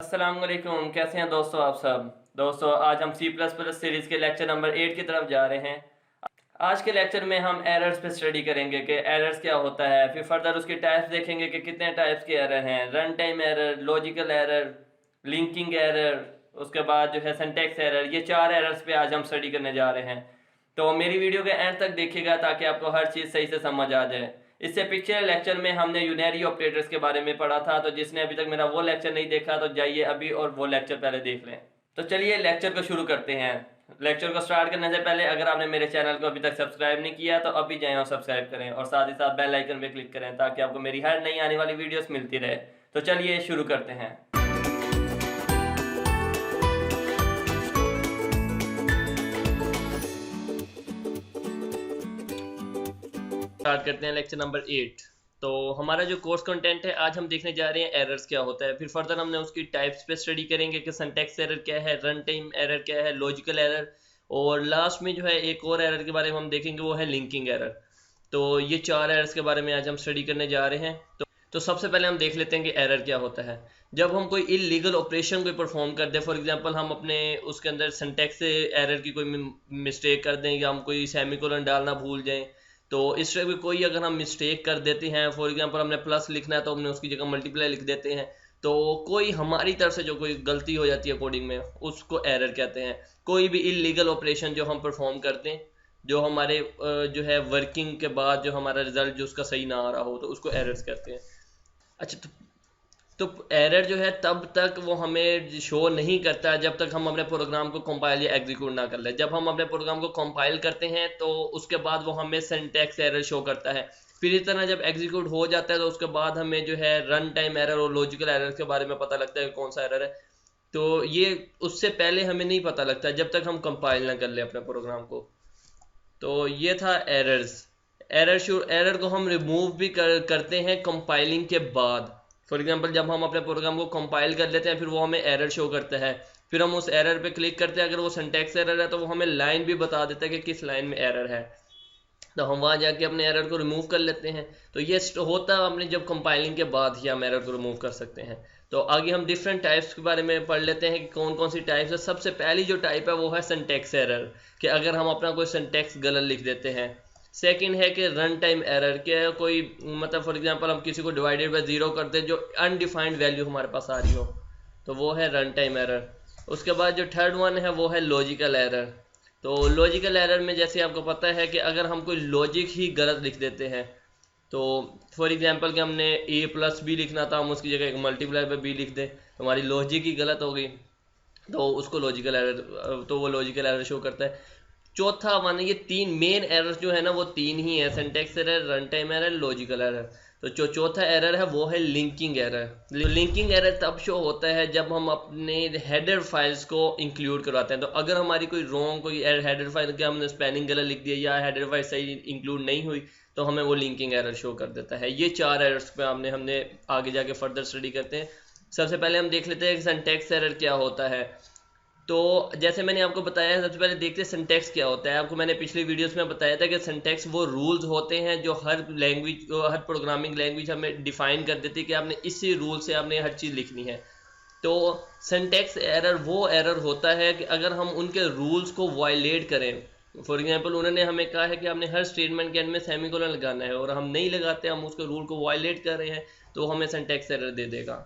अस्सलाम वालेकुम, कैसे हैं दोस्तों आप सब। दोस्तों आज हम सी प्लस प्लस सीरीज़ के लेक्चर नंबर 8 की तरफ जा रहे हैं। आज के लेक्चर में हम एरर्स पे स्टडी करेंगे कि एरर्स क्या होता है, फिर फर्दर उसके टाइप्स देखेंगे कि कितने टाइप्स के एरर हैं, run time error, logical error, linking error, उसके बाद जो है सिंटैक्स एरर। ये 4 एरर्स पे आज हम स्टडी करने जा रहे हैं। तो मेरी वीडियो के एंड तक देखिएगा ताकि आपको हर चीज़ सही से समझ आ जाए। इससे पिछले लेक्चर में हमने यूनरी ऑपरेटर्स के बारे में पढ़ा था, तो जिसने अभी तक मेरा वो लेक्चर नहीं देखा तो जाइए अभी और वो लेक्चर पहले देख लें। तो चलिए लेक्चर को शुरू करते हैं। लेक्चर को स्टार्ट करने से पहले अगर आपने मेरे चैनल को अभी तक सब्सक्राइब नहीं किया तो अभी जाएं और सब्सक्राइब करें और साथ ही साथ बेल आइकन पे क्लिक करें ताकि आपको मेरी हर नई आने वाली वीडियोस मिलती रहे। तो चलिए शुरू करते हैं। स्टार्ट करते हैं लेक्चर नंबर 8। तो हमारा जो कोर्स कंटेंट है, आज हम देखने जा रहे हैं एरर्स क्या होता है, फिर फर्दर हमने उसकी टाइप्स पे स्टडी करेंगे कि सिंटैक्स एरर क्या है, रन टाइम एरर क्या है, लॉजिकल एरर, और लास्ट में जो है एक और एरर के बारे में हम देखेंगे, वो है लिंकिंग एरर। तो ये 4 एरर्स के बारे में आज हम स्टडी करने जा रहे हैं। तो सबसे पहले हम देख लेते हैं कि एरर क्या होता है। जब हम कोई इलीगल ऑपरेशन कोई परफॉर्म कर दें, फॉर एग्जांपल हम अपने उसके अंदर सिंटैक्स एरर की कोई मिस्टेक कर दें या हम कोई सेमीकोलन डालना भूल जाएं, तो इस तरह की कोई अगर हम मिस्टेक कर देते हैं, फॉर एग्जांपल हमने प्लस लिखना है तो हमने उसकी जगह मल्टीप्लाई लिख देते हैं, तो कोई हमारी तरफ से जो कोई गलती हो जाती है कोडिंग में, उसको एरर कहते हैं। कोई भी इलीगल ऑपरेशन जो हम परफॉर्म करते हैं, जो हमारे जो है वर्किंग के बाद जो हमारा रिजल्ट जो उसका सही ना आ रहा हो, तो उसको एरर्स कहते हैं। अच्छा, तो एरर जो है तब तक वो हमें शो नहीं करता जब तक हम अपने प्रोग्राम को कंपाइल या एग्जीक्यूट ना कर ले। जब हम अपने प्रोग्राम को कंपाइल करते हैं तो उसके बाद वो हमें सिंटैक्स एरर शो करता है। फिर इस तरह जब एग्जीक्यूट हो जाता है तो उसके बाद हमें जो है रन टाइम एरर और लॉजिकल एरर के बारे में पता लगता है कि कौन सा एरर है। तो ये उससे पहले हमें नहीं पता लगता जब तक हम कंपाइल ना कर ले अपने प्रोग्राम को। तो ये था एरर्स। एरर को हम रिमूव भी करते हैं कंपाइलिंग के बाद। फॉर एग्जांपल जब हम अपने प्रोग्राम को कंपाइल कर लेते हैं, फिर वो हमें एरर शो करता है, फिर हम उस एरर पे क्लिक करते हैं। अगर वो सिंटैक्स एरर है तो वो हमें लाइन भी बता देता है कि किस लाइन में एरर है, तो हम वहाँ जाके अपने एरर को रिमूव कर लेते हैं। तो ये होता है अपने जब कंपाइलिंग के बाद ही हम एरर को रिमूव कर सकते हैं। तो आगे हम डिफरेंट टाइप्स के बारे में पढ़ लेते हैं कि कौन कौन सी टाइप्स है। सबसे पहली जो टाइप है वो है सिंटैक्स एरर, कि अगर हम अपना कोई सिंटैक्स गलत लिख देते हैं। सेकंड है कि रन टाइम एरर, के कोई मतलब फॉर एग्जांपल हम किसी को डिवाइडेड बाय 0 करते हैं जो अनडिफाइंड वैल्यू हमारे पास आ रही हो, तो वो है रन टाइम एरर। उसके बाद जो थर्ड वन है वो है लॉजिकल एरर। तो लॉजिकल एरर में जैसे आपको पता है कि अगर हम कोई लॉजिक ही गलत लिख देते हैं, तो फॉर एग्जांपल कि हमने a प्लस बी लिखना था, हम उसकी जगह एक मल्टीप्लाई पे b लिख दें, तो हमारी लॉजिक ही गलत हो गई, तो उसको लॉजिकल एरर, तो वो लॉजिकल एरर शो करता है। चौथा वन, ये 3 मेन एरर्स जो है ना, वो 3 ही है, syntax error, run time error, logical error. तो जो चौथा एरर है वो है लिंकिंग एरर। लिंकिंग एरर तब शो होता है जब हम अपने हेडर फाइल्स को इंक्लूड करवाते हैं। तो अगर हमारी कोई रॉन्ग कोई हेडर फाइल के हमने स्पेलिंग गलत लिख दिया या हेडर फाइल सही इंक्लूड नहीं हुई, तो हमें वो लिंकिंग एरर शो कर देता है। ये 4 एरर्स पे हमने आगे जाके फर्दर स्टडी करते हैं। सबसे पहले हम देख लेते हैं कि सिंटैक्स एरर क्या होता है। तो जैसे मैंने आपको बताया, सबसे पहले देखते हैं सिंटैक्स क्या होता है। आपको मैंने पिछली वीडियोस में बताया था कि सिंटैक्स वो रूल्स होते हैं जो हर लैंग्वेज, हर प्रोग्रामिंग लैंग्वेज हमें डिफाइन कर देती है कि आपने इसी रूल से आपने हर चीज़ लिखनी है। तो सिंटैक्स एरर वो एरर होता है कि अगर हम उनके रूल्स को वायलेट करें। फॉर एग्जांपल उन्होंने हमें कहा है कि आपने हर स्टेटमेंट के एंड में सेमीकोलन लगाना है और हम नहीं लगाते, हम उसके रूल को वायलेट कर रहे हैं, तो हमें सिंटैक्स एरर दे देगा।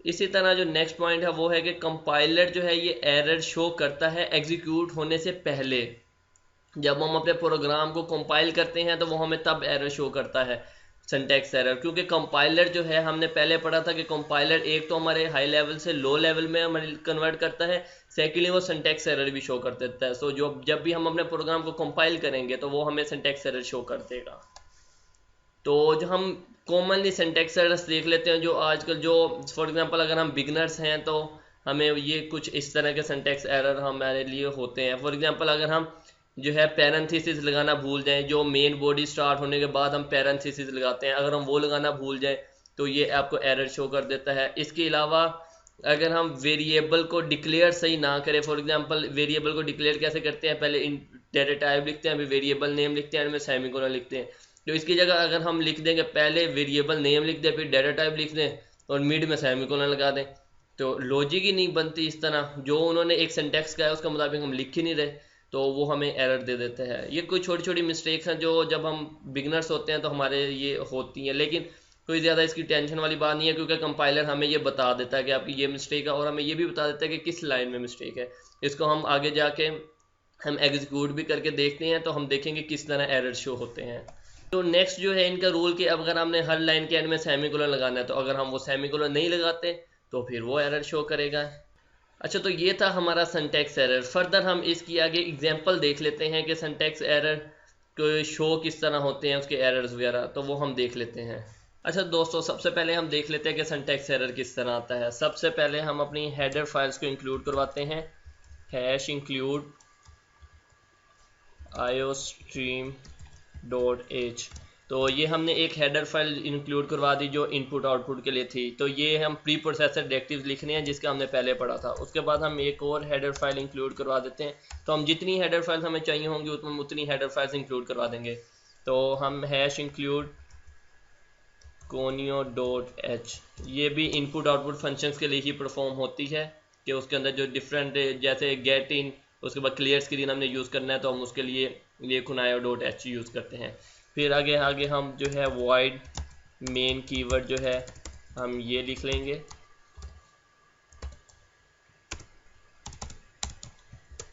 इसी तरह जो नेक्स्ट पॉइंट है वो है कि कंपाइलर जो है ये एरर शो करता है एग्जीक्यूट होने से पहले। जब हम अपने प्रोग्राम को कंपाइल करते हैं तो वो हमें तब एरर शो करता है, सिंटैक्स एरर। क्योंकि कंपाइलर जो है, हमने पहले पढ़ा था कि कंपाइलर एक तो हमारे हाई लेवल से लो लेवल में हमारे कन्वर्ट करता है, सेकेंडली वो सिंटैक्स एरर भी शो कर देता है। सो जब भी हम अपने प्रोग्राम को कंपाइल करेंगे तो वो हमें सिंटैक्स एरर शो कर देगा। तो जो हम कॉमनली सिंटैक्स एरर्स देख लेते हैं जो आजकल, जो फॉर एग्जांपल अगर हम बिगनर्स हैं तो हमें ये कुछ इस तरह के सिंटैक्स एरर हमारे लिए होते हैं। फॉर एग्जांपल अगर हम जो है पैरेंथेसिस लगाना भूल जाएं, जो मेन बॉडी स्टार्ट होने के बाद हम पैरेंथेसिस लगाते हैं, अगर हम वो लगाना भूल जाएं तो ये आपको एरर शो कर देता है। इसके अलावा अगर हम वेरिएबल को डिक्लेयर सही ना करें, फॉर एग्जांपल वेरिएबल को डिक्लेयर कैसे करते हैं, पहले इन डेटा टाइप लिखते हैं, फिर वेरिएबल नेम लिखते हैं, सेमीकोलन लिखते हैं। तो इसकी जगह अगर हम लिख देंगे पहले वेरिएबल नेम लिख दें, फिर डेटा टाइप लिख दें और मिड में सेमीकोलन लगा दें, तो लॉजिक ही नहीं बनती इस तरह, जो उन्होंने एक सिंटैक्स का है उसके मुताबिक हम लिख ही नहीं रहे, तो वो हमें एरर दे देते हैं। ये कोई छोटी छोटी मिस्टेक्स हैं जो जब हम बिगनर्स होते हैं तो हमारे ये होती हैं, लेकिन कोई ज़्यादा इसकी टेंशन वाली बात नहीं है, क्योंकि कंपाइलर हमें ये बता देता है कि आपकी ये मिस्टेक है, और हमें ये भी बता देता है कि किस लाइन में मिस्टेक है। इसको हम आगे जाके हम एग्जीक्यूट भी करके देखते हैं, तो हम देखेंगे किस तरह एरर शो होते हैं। तो नेक्स्ट जो है इनका रूल कि अब अगर हमने हर लाइन के एंड में सेमीकोलन लगाना है, तो अगर हम वो सेमीकोलन नहीं लगाते तो फिर वो एरर शो करेगा। अच्छा, तो ये था हमारा सिंटैक्स एरर। फर्दर हम इसकी आगे एग्जांपल देख लेते हैं कि सिंटैक्स एरर को शो किस तरह होते हैं, उसके एरर्स वगैरह, तो वो हम देख लेते हैं। अच्छा दोस्तों, सबसे पहले हम देख लेते हैं कि सिंटैक्स एरर किस तरह आता है। सबसे पहले हम अपनी हेडर फाइल्स को इंक्लूड करवाते हैं, #include iostream.h। तो ये हमने एक हेडर फाइल इंक्लूड करवा दी जो इनपुट आउटपुट के लिए थी। तो ये हम प्री प्रोसेसर डायरेक्टिव्स लिखने हैं जिसका हमने पहले पढ़ा था। उसके बाद हम एक और हेडर फाइल इंक्लूड करवा देते हैं। तो हम जितनी हेडर फाइल्स हमें चाहिए होंगी उतनी हेडर फाइल्स इंक्लूड करवा देंगे। तो हम #include conio.h, ये भी इनपुट आउटपुट फंक्शंस के लिए ही परफॉर्म होती है, कि उसके अंदर जो डिफरेंट, जैसे गेट इन, उसके बाद क्लियर स्क्रीन हमने यूज़ करना है तो हम उसके लिए ये conio.h यूज़ करते हैं। फिर आगे आगे हम जो है void मेन कीवर्ड जो है हम ये लिख लेंगे।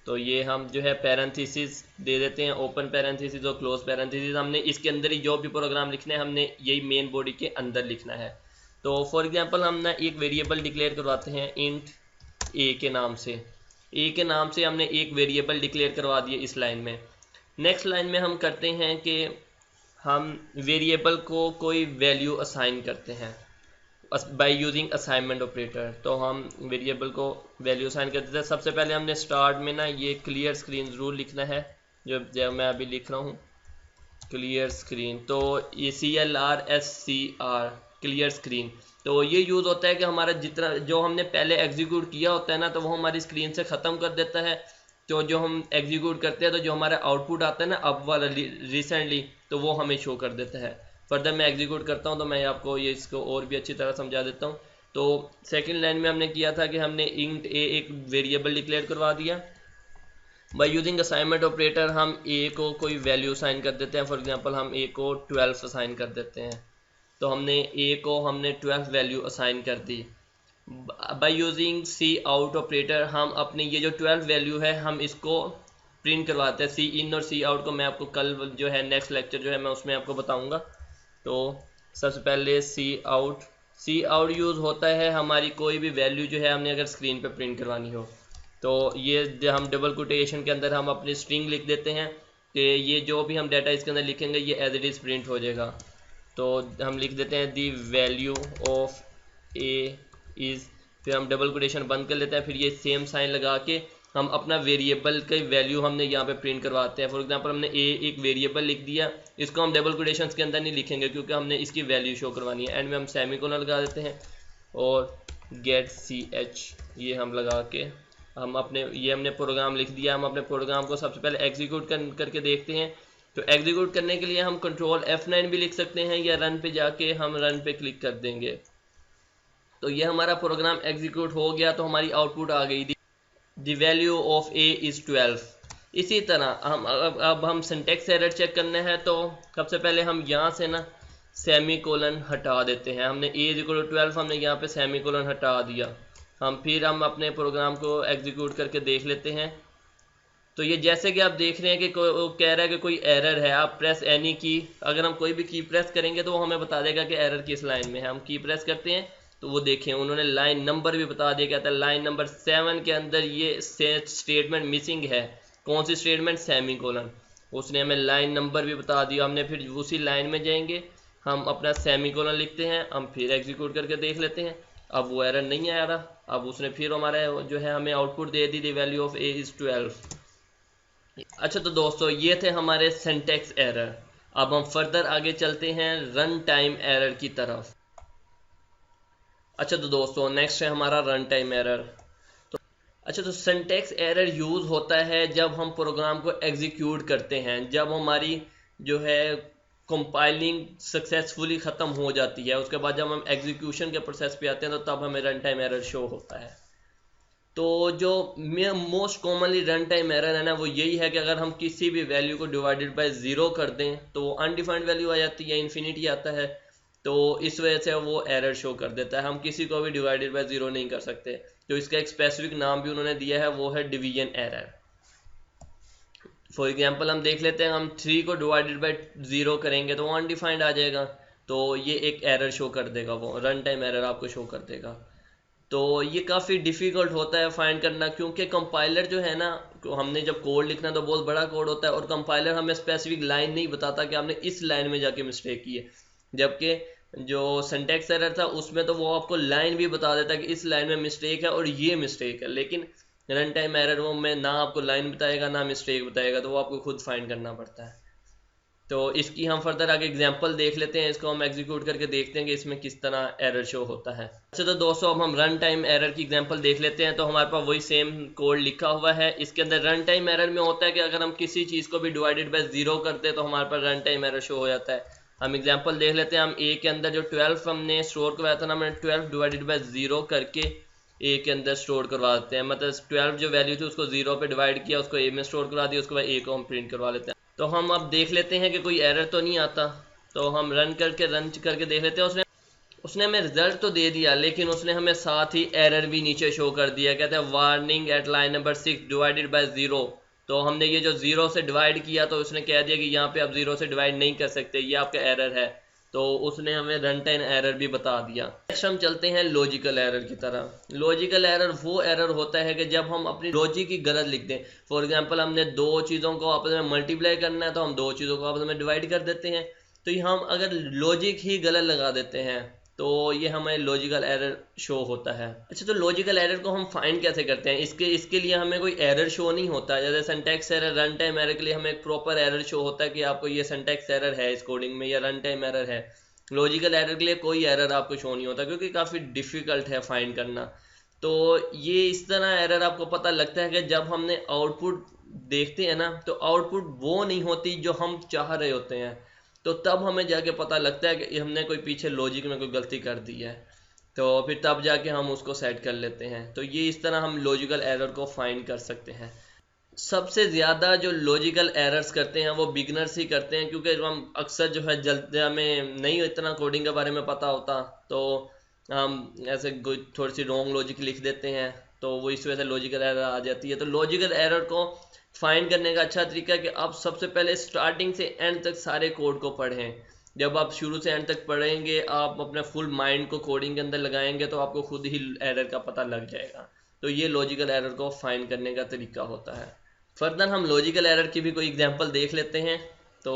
तो ये हम जो है पैरेंथेसिस दे देते हैं, ओपन पैरेंथेसिस और क्लोज पैरेंथेसिस। हमने इसके अंदर ही जो भी प्रोग्राम लिखना है हमने यही मेन बॉडी के अंदर लिखना है। तो फॉर एग्जांपल हम ना एक वेरिएबल डिक्लेयर करवाते हैं इंट ए के नाम से। ए के नाम से हमने एक वेरिएबल डिक्लेयर करवा दिए इस लाइन में। नेक्स्ट लाइन में हम करते हैं कि हम वेरिएबल को कोई वैल्यू असाइन करते हैं बाय यूजिंग असाइनमेंट ऑपरेटर। तो हम वेरिएबल को वैल्यू असाइन कर देते हैं। सबसे पहले हमने स्टार्ट में ना ये क्लियर स्क्रीन ज़रूर लिखना है, जो मैं अभी लिख रहा हूँ क्लियर स्क्रीन। तो ये CLRSCR क्लियर स्क्रीन। तो ये यूज़ होता है कि हमारा जितना जो हमने पहले एग्जीक्यूट किया होता है ना, तो वो हमारी स्क्रीन से ख़त्म कर देता है। तो जो हम एग्जीक्यूट करते हैं तो जो हमारा आउटपुट आता है ना अब वाला रिसेंटली, तो वो हमें शो कर देता है। फर्दर मैं एग्जीक्यूट करता हूँ तो मैं आपको ये इसको और भी अच्छी तरह समझा देता हूँ। तो सेकंड लाइन में हमने किया था कि हमने इंट ए एक वेरिएबल डिक्लेयर करवा दिया। बाय यूजिंग असाइनमेंट ऑपरेटर हम ए को कोई वैल्यू असाइन कर देते हैं। फॉर एग्जांपल हम ए को 12 असाइन कर देते हैं। तो हमने ए को हमने 12 वैल्यू असाइन कर दी। By using cout operator हम अपनी ये जो 12 वैल्यू है हम इसको प्रिंट करवाते हैं। सी इन और सी आउट को मैं आपको कल जो है नेक्स्ट लेक्चर जो है मैं उसमें आपको बताऊंगा। तो सबसे पहले सी आउट यूज़ होता है हमारी कोई भी वैल्यू जो है हमने अगर स्क्रीन पे प्रिंट करवानी हो। तो ये हम डबल कोटेशन के अंदर हम अपनी स्ट्रिंग लिख देते हैं कि ये जो भी हम डाटा इसके अंदर लिखेंगे ये एज इट इज़ प्रिंट हो जाएगा। तो हम लिख देते हैं दी वैल्यू ऑफ ए इज़, फिर हम डबल कोटेशन बंद कर लेते हैं, फिर ये सेम साइन लगा के हम अपना वेरिएबल की वैल्यू हमने यहाँ पे प्रिंट करवाते हैं। फॉर एग्जांपल हमने ए एक वेरिएबल लिख दिया, इसको हम डबल कोटेशंस के अंदर नहीं लिखेंगे क्योंकि हमने इसकी वैल्यू शो करवानी है। एंड में हम सेमीकोलन लगा देते हैं और गेट ch ये हम लगा के हम अपने ये हमने प्रोग्राम लिख दिया। हम अपने प्रोग्राम को सबसे पहले एग्जीक्यूट करके देखते हैं। तो एग्जीक्यूट करने के लिए हम कंट्रोल F9 भी लिख सकते हैं या रन पे जाके हम रन पे क्लिक कर देंगे। तो ये हमारा प्रोग्राम एग्जीक्यूट हो गया, तो हमारी आउटपुट आ गई the value of A is 12। इसी तरह हम अब हम सिंटैक्स एरर चेक करना है। तो सबसे पहले हम यहाँ से ना सेमीकोलन हटा देते हैं। हमने a = 12 हमने यहाँ पे सेमीकोलन हटा दिया। फिर हम अपने प्रोग्राम को एग्जीक्यूट करके देख लेते हैं। तो ये जैसे कि आप देख रहे हैं कि वो कह रहा है कि कोई एरर है। आप प्रेस एनी की, अगर हम कोई भी की प्रेस करेंगे तो वो हमें बता देगा कि एरर किस लाइन में है। हम की प्रेस करते हैं तो वो देखें उन्होंने लाइन नंबर भी बता दिया। कहता है लाइन नंबर 7 के अंदर ये स्टेटमेंट मिसिंग है। कौन सी स्टेटमेंट? सेमीकोलन। उसने हमें लाइन नंबर भी बता दिया। हमने फिर उसी लाइन में जाएंगे, हम अपना सेमीकोलन लिखते हैं, हम फिर एग्जीक्यूट करके देख लेते हैं। अब वो एरर नहीं आ रहा। अब उसने फिर हमारा जो है हमें output they the, the value of A is 12। अच्छा, तो दोस्तों ये थे हमारे सिंटैक्स एरर। अब हम फर्दर आगे चलते हैं रन टाइम एरर की तरफ। अच्छा, तो दोस्तों नेक्स्ट है हमारा रन टाइम एरर। तो सिंटैक्स एरर यूज़ होता है जब हम प्रोग्राम को एग्जीक्यूट करते हैं, जब हमारी जो है कंपाइलिंग सक्सेसफुली ख़त्म हो जाती है, उसके बाद जब हम एग्जीक्यूशन के प्रोसेस पे आते हैं तो तब हमें रन टाइम एरर शो होता है। तो जो most commonly run time error है ना, वो यही है कि अगर हम किसी भी वैल्यू को डिवाइडेड बाय ज़ीरो कर दें तो अनडिफाइंड वैल्यू आ जाती है, इन्फिनिटी आता है। तो इस वजह से वो एरर शो कर देता है, हम किसी को भी डिवाइडेड बाय ज़ीरो नहीं कर सकते। तो इसका एक स्पेसिफिक नाम भी उन्होंने दिया है, वो है डिवीजन एरर। फॉर एग्जांपल हम देख लेते हैं, हम 3 को डिवाइडेड बाय 0 करेंगे तो वो अनडिफाइंड आ जाएगा, तो ये एक एरर शो कर देगा, वो रन टाइम एरर आपको शो कर देगा। तो ये काफ़ी डिफ़िकल्ट होता है फाइंड करना, क्योंकि कंपाइलर जो है ना, हमने जब कोड लिखना तो बहुत बड़ा कोड होता है और कंपाइलर हमें स्पेसिफिक लाइन नहीं बताता कि आपने इस लाइन में जाके मिस्टेक की है। जबकि जो सिंटैक्स एरर था उसमें तो वो आपको लाइन भी बता देता है कि इस लाइन में मिस्टेक है और ये मिस्टेक है, लेकिन रन टाइम एरर वो में ना आपको लाइन बताएगा ना मिस्टेक बताएगा, तो वो आपको खुद फाइंड करना पड़ता है। तो इसकी हम फर्दर आगे एग्जांपल देख लेते हैं, इसको हम एग्जीक्यूट करके देखते हैं कि इसमें किस तरह एरर शो होता है। अच्छा तो दोस्तों अब हम रन टाइम एरर की एग्जांपल देख लेते हैं। तो हमारे पास वही सेम कोड लिखा हुआ है। इसके अंदर रन टाइम एरर में होता है कि अगर हम किसी चीज़ को भी डिवाइडेड बाय 0 करते हैं तो हमारे पास रन टाइम एरर शो हो जाता है। हम एग्जाम्पल देख लेते हैं। हम ए के अंदर जो 12 हमने स्टोर करवाया था ना, हमने 12 डिवाइडेड बाय 0 करके ए के अंदर स्टोर करवा देते हैं। मतलब 12 जो वैल्यू थी उसको 0 पे डिवाइड किया, उसको ए में स्टोर करवा दिया, उसके बाद ए को हम प्रिंट करवा लेते हैं। तो हम अब देख लेते हैं कि कोई एरर तो नहीं आता। तो हम रन करके देख लेते हैं। उसने हमें रिजल्ट तो दे दिया, लेकिन उसने हमें साथ ही एरर भी नीचे शो कर दिया। कहते हैं warning at line number 6 divided by 0। तो हमने ये जो 0 से डिवाइड किया तो उसने कह दिया कि यहाँ पे आप 0 से डिवाइड नहीं कर सकते, ये आपका एरर है। तो उसने हमें रन टाइम एरर भी बता दिया। नेक्स्ट हम चलते हैं लॉजिकल एरर की तरह। लॉजिकल एरर वो एरर होता है कि जब हम अपनी लॉजिक की गलत लिख दें। फॉर एग्जांपल हमने दो चीज़ों को आपस में मल्टीप्लाई करना है तो हम दो चीज़ों को आपस में डिवाइड कर देते हैं। तो ये हम अगर लॉजिक ही गलत लगा देते हैं तो ये हमें लॉजिकल एरर शो होता है। अच्छा तो लॉजिकल एरर को हम फाइंड कैसे करते हैं? इसके लिए हमें कोई एरर शो नहीं होता। जैसे syntax error, run time error के लिए हमें एक प्रॉपर एरर शो होता है कि आपको ये सिंटैक्स एरर है इस कोडिंग में या रन टाइम एरर है। लॉजिकल एरर के लिए कोई एरर आपको शो नहीं होता क्योंकि काफ़ी डिफ़िकल्ट है फाइंड करना। तो ये इस तरह एरर आपको पता लगता है कि जब हमने आउटपुट देखते हैं ना, तो आउटपुट वो नहीं होती जो हम चाह रहे होते हैं। तो तब हमें जाके पता लगता है कि हमने कोई पीछे लॉजिक में कोई गलती कर दी है। तो फिर तब जाके हम उसको सेट कर लेते हैं। तो ये इस तरह हम लॉजिकल एरर को फाइंड कर सकते हैं। सबसे ज़्यादा जो लॉजिकल एरर्स करते हैं वो बिगनर्स ही करते हैं, क्योंकि हम अक्सर जो है जल्द हमें नहीं इतना कोडिंग के बारे में पता होता, तो हम ऐसे थोड़ी सी रॉन्ग लॉजिक लिख देते हैं, तो वो इस वजह से लॉजिकल एरर आ जाती है। तो लॉजिकल एरर को फाइंड करने का अच्छा तरीका है कि आप सबसे पहले स्टार्टिंग से एंड तक सारे कोड को पढ़ें। जब आप शुरू से एंड तक पढ़ेंगे, आप अपने फुल माइंड को कोडिंग के अंदर लगाएंगे तो आपको खुद ही एरर का पता लग जाएगा। तो ये लॉजिकल एरर को फाइंड करने का तरीका होता है। फर्दर हम लॉजिकल एरर की भी कोई एग्जांपल देख लेते हैं। तो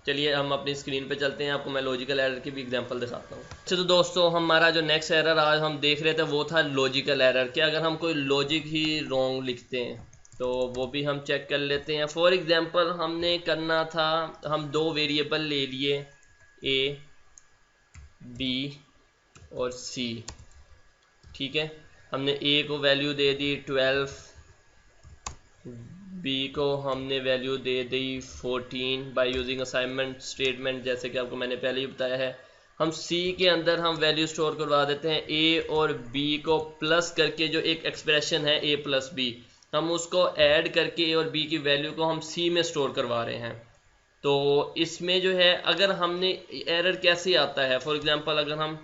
चलिए हम अपनी स्क्रीन पे चलते हैं, आपको मैं लॉजिकल एरर की भी एग्जांपल दिखाता हूँ। अच्छा तो दोस्तों हमारा जो नेक्स्ट एरर आज हम देख रहे थे वो था लॉजिकल एरर। कि अगर हम कोई लॉजिक ही रॉन्ग लिखते हैं तो वो भी हम चेक कर लेते हैं। फॉर एग्जांपल हमने करना था, हम दो वेरिएबल ले लिए ए बी और सी, ठीक है। हमने ए को वैल्यू दे दी 12, बी को हमने value they the 14 by using assignment statement, जैसे कि आपको मैंने पहले ही बताया है। हम सी के अंदर हम वैल्यू स्टोर करवा देते हैं। ए और बी को प्लस करके जो एक एक्सप्रेशन है ए प्लस बी, हम उसको ऐड करके ए और बी की वैल्यू को हम सी में स्टोर करवा रहे हैं। तो इसमें जो है अगर हमने एरर कैसे आता है, फॉर एग्जांपल अगर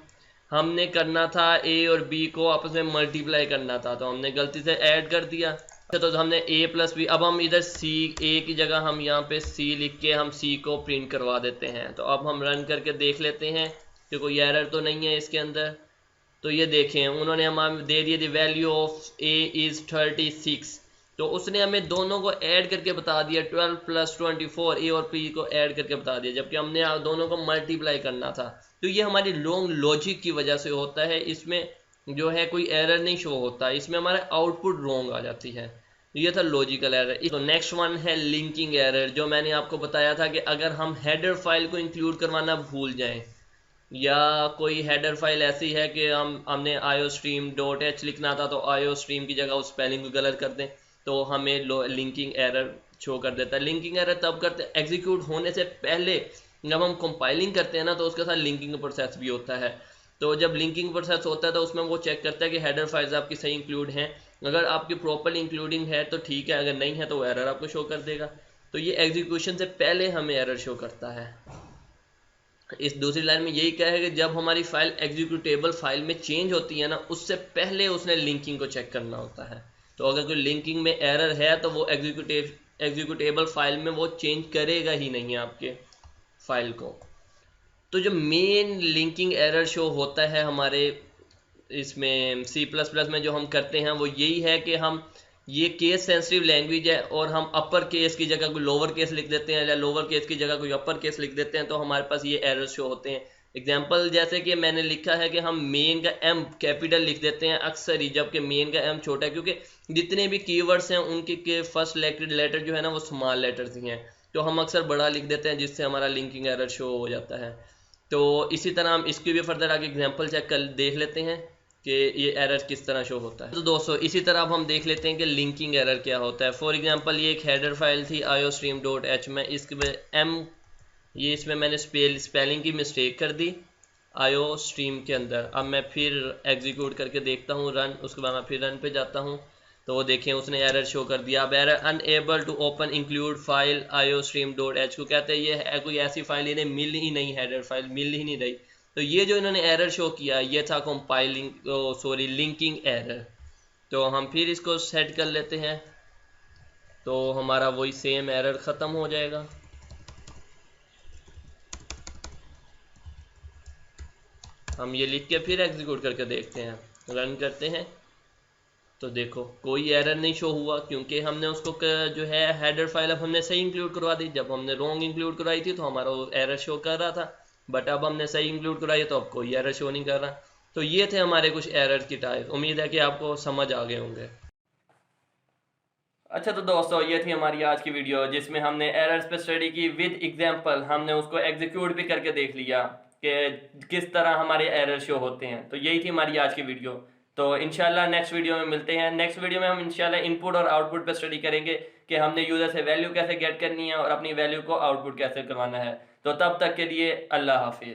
हमने करना था ए और बी को आपस में मल्टीप्लाई करना था तो हमने गलती से ऐड कर दिया। तो हमने a प्लस बी, अब हम इधर c, a की जगह हम यहाँ पे c लिख के हम c को प्रिंट करवा देते हैं। तो अब हम रन करके देख लेते हैं कि कोई एरर तो नहीं है इसके अंदर। तो ये देखें उन्होंने हमें दे दिए the value of a is 36। तो उसने हमें दोनों को ऐड करके बता दिया 12 प्लस 24, a और p को ऐड करके बता दिया, जबकि हमने दोनों को मल्टीप्लाई करना था। तो ये हमारी लॉन्ग लॉजिक की वजह से होता है। इसमें जो है कोई एरर नहीं शो होता, इसमें हमारा आउटपुट रॉन्ग आ जाती है। ये था लॉजिकल एरर। तो नेक्स्ट वन है लिंकिंग एरर, जो मैंने आपको बताया था कि अगर हम हेडर फाइल को इंक्लूड करवाना भूल जाएं, या कोई हेडर फाइल ऐसी है कि हमने iostream.h लिखना था तो iostream की जगह उस स्पेलिंग को गलत कर दें, तो हमें लिंकिंग एरर शो कर देता है। लिंकिंग एरर तब करते एग्जीक्यूट होने से पहले जब हम कंपाइलिंग करते हैं ना तो उसके साथ लिंकिंग प्रोसेस भी होता है। तो जब लिंकिंग प्रोसेस होता है तो उसमें वो चेक करता है कि हेडर फाइल्स आपकी सही इंक्लूड हैं। अगर आपकी प्रॉपर इंक्लूडिंग है तो ठीक है, अगर नहीं है तो वो एरर आपको शो कर देगा। तो ये एग्जीक्यूशन से पहले हमें एरर शो करता है। इस दूसरी लाइन में यही क्या है कि जब हमारी फाइल एग्जीक्यूटेबल फाइल में चेंज होती है ना, उससे पहले उसने लिंकिंग को चेक करना होता है। तो अगर कोई लिंकिंग में एरर है तो वो एग्जीक्यूटेबल फाइल में वो चेंज करेगा ही नहीं है आपके फाइल को। तो जो मेन लिंकिंग एरर शो होता है हमारे इसमें C++ में जो हम करते हैं वो यही है कि हम ये केस सेंसिटिव लैंग्वेज है और हम अपर केस की जगह कोई लोअर केस लिख देते हैं या लोअर केस की जगह कोई अपर केस लिख देते हैं, तो हमारे पास ये एरर शो होते हैं। एग्जांपल जैसे कि मैंने लिखा है कि हम मेन का M कैपिटल लिख देते हैं अक्सर ही, जबकि मेन का M छोटा है, क्योंकि जितने भी कीवर्ड्स हैं उनके के फर्स्ट लेटर जो है ना वो स्मॉल लेटर्स ही हैं, तो हम अक्सर बड़ा लिख देते हैं जिससे हमारा लिंकिंग एरर शो हो जाता है। तो इसी तरह हम इसकी भी फर्दर आगे एग्जांपल चेक कर देख लेते हैं कि ये एरर किस तरह शो होता है। तो दोस्तों इसी तरह अब हम देख लेते हैं कि लिंकिंग एरर क्या होता है। फॉर एग्जांपल ये एक हेडर फाइल थी iostream.h में, इसमें m ये इसमें मैंने स्पेलिंग की मिस्टेक कर दी iostream के अंदर। अब मैं फिर एग्जीक्यूट करके देखता हूँ रन, उसके बाद मैं फिर रन पे जाता हूँ तो वो देखें उसने एरर शो कर दिया। अब error unable to open include file iostream.h को कहते हैं ये है कोई ऐसी फाइल इन्हें मिल ही नहीं, हेडर फाइल मिल ही नहीं रही। तो ये जो इन्होंने एरर शो किया ये था कंपाइलिंग लिंकिंग एरर। तो हम फिर इसको सेट कर लेते हैं तो हमारा वही सेम एरर ख़त्म हो जाएगा। हम ये लिख के फिर एग्जीक्यूट करके देखते हैं, रन करते हैं तो देखो कोई एरर नहीं शो हुआ, क्योंकि हमने उसको जो है हेडर फाइल अब हमने सही इंक्लूड करवा दी। जब हमने रॉन्ग इंक्लूड करवाई थी तो हमारा वो एरर शो कर रहा था, बट अब हमने सही इंक्लूड करवाई तो अब कोई एरर शो नहीं कर रहा। तो ये थे हमारे कुछ एरर की टाइप। उम्मीद है कि आपको समझ आ गए होंगे। अच्छा तो दोस्तों ये थी हमारी आज की वीडियो जिसमें हमने एरर्स पे स्टडी की विद एग्जांपल। हमने उसको एग्जीक्यूट भी करके देख लिया कि किस तरह हमारे एरर शो होते हैं। तो यही थी हमारी आज की वीडियो। तो इंशाल्लाह नेक्स्ट वीडियो में मिलते हैं। नेक्स्ट वीडियो में हम इंशाल्लाह इनपुट और आउटपुट पे स्टडी करेंगे कि हमने यूज़र से वैल्यू कैसे गेट करनी है और अपनी वैल्यू को आउटपुट कैसे करवाना है। तो तब तक के लिए अल्लाह हाफिज़।